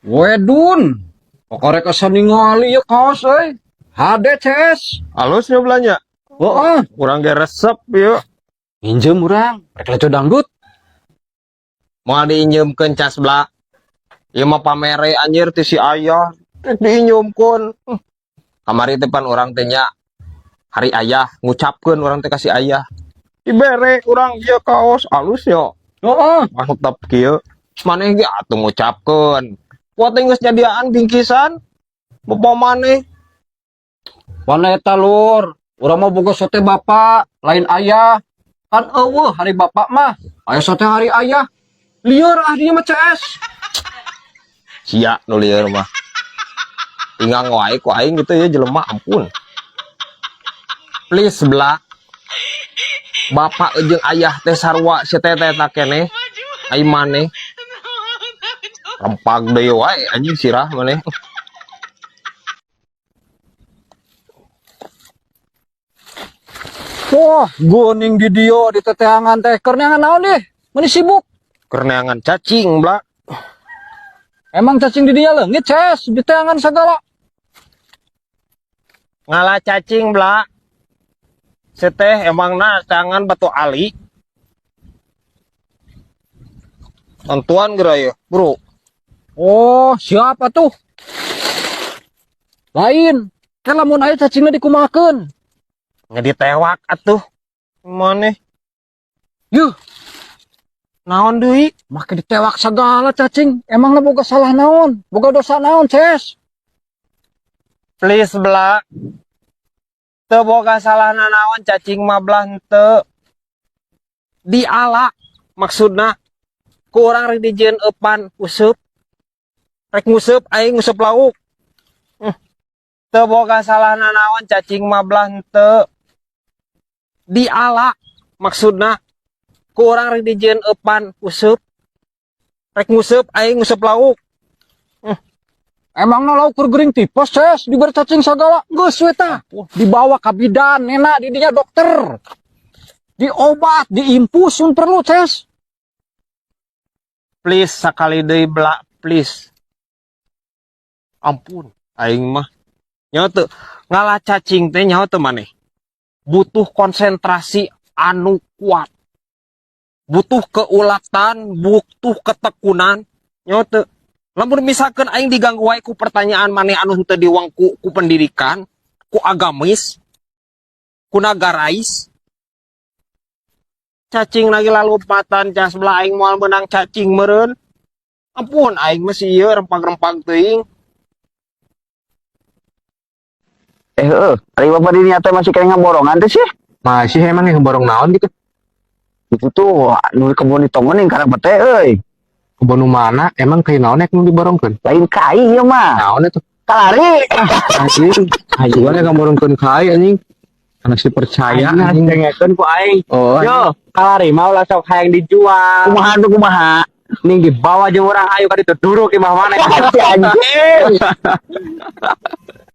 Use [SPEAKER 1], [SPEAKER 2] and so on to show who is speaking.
[SPEAKER 1] Wedun, pokoknya kesan ningali ya kaos HDCS.
[SPEAKER 2] Halus ya belanja.
[SPEAKER 1] Oh,
[SPEAKER 2] Kurang ge resep yuk.
[SPEAKER 1] minjem urang, rek leco dangdut.
[SPEAKER 2] Mau diinjemkeun cas bla. Ieu mah pamere anjir ti si ayah. Rek diinjemkeun. Kamari teh pan urang teh nya hari ayah ngucapkeun urang teh kasih ayah. Dibere urang ieu kaos halus yo.
[SPEAKER 1] Oh,
[SPEAKER 2] Mantap kieu. Maneh ge atuh ngucapkeun. Kuat teh geus nyadiaan bingkisan. Bapa maneh.
[SPEAKER 1] mana eta lur? Urang mau boga sote bapak, lain ayah. Kan eueuh hari bapak mah, aya sote hari ayah. Lieur dieu mah CS.
[SPEAKER 2] Sia nu lieur mah. Ingang wae ku aing gitu ya jelema ampun. Please bela. Bapak jeung ayah teh sarua si teteh tak keneh. Ai maneh. Rempag deui wae anjing sirah maneh.
[SPEAKER 1] Wah, guning di dio di teteangan teh. Keur neangan naon deh? Meni sibuk.
[SPEAKER 2] Kerneangan cacing bla.
[SPEAKER 1] Emang cacing di dia leungit CS, di teangan segala.
[SPEAKER 2] Ngalah cacing bla. Seteh emangna tangan batu ali. Tentuan geura ya, Bro.
[SPEAKER 1] Oh, siapa tuh? Lain. Kan lamun aya cacingna dikumakeun.
[SPEAKER 2] Ngeditewak atuh. Maneh
[SPEAKER 1] Yuh,
[SPEAKER 2] naon deui?
[SPEAKER 1] make ditewak segala cacing. Emangna boga salah naon? Boga dosa naon, CS?
[SPEAKER 2] Please bela. Teu boga salah nanaon cacing mah belah henteu. Diala maksudna ku urang rek dijieun eupan useup. Rek nguseup aing nguseup lauk. Teu boga salah nanaon cacing mah belah henteu. Diala maksudna ku urang rek dijieun eupan useup. Rek nguseup aing nguseup lauk.
[SPEAKER 1] Emangna lauk keur gering tipes, CS? Diberi cacing segala. Geus we tah. Dibawa ka bidan, nena di dinya dokter. Diobat, diimpus mun perlu, CS.
[SPEAKER 2] Please sakali deui bela, please. Ampun, aing mah nyaho teu ngalah cacing teh nyaho teu maneh. Butuh konsentrasi anu kuat. Butuh keulatan, butuh ketekunan. Nyaho teu. Lamun misalkan aing diganggu wae ku pertanyaan maneh anu henteu diwangku ku pendidikan, ku agamis, ku nagarais. Cacing lagi lalupatan cas belah aing moal menang cacing meureun. Ampun aing mah si ieu rempag-rempag teuing.
[SPEAKER 3] Hari bapak di nyata masih kayak ngaborongan tuh sih.
[SPEAKER 2] Masih emang yang borong naon gitu.
[SPEAKER 3] Itu tuh nu kebun ditongenin karena bete euy.
[SPEAKER 2] Kebonu mana emang kayak naon ek nu diborongkeun?
[SPEAKER 3] Lain kai ya mah.
[SPEAKER 2] Naon itu?
[SPEAKER 3] Kalari.
[SPEAKER 2] Anjing, aing yang ngaborongkeun kai anjing. Karena si percaya
[SPEAKER 3] Anjing dengekeun ku aing.
[SPEAKER 2] Oh,
[SPEAKER 3] Yo, kalari mau lah sok hayang dijual. Kumaha tuh kumaha? Ning dibawa jeung urang ayo ka ditu duruk imah mana. Anjing.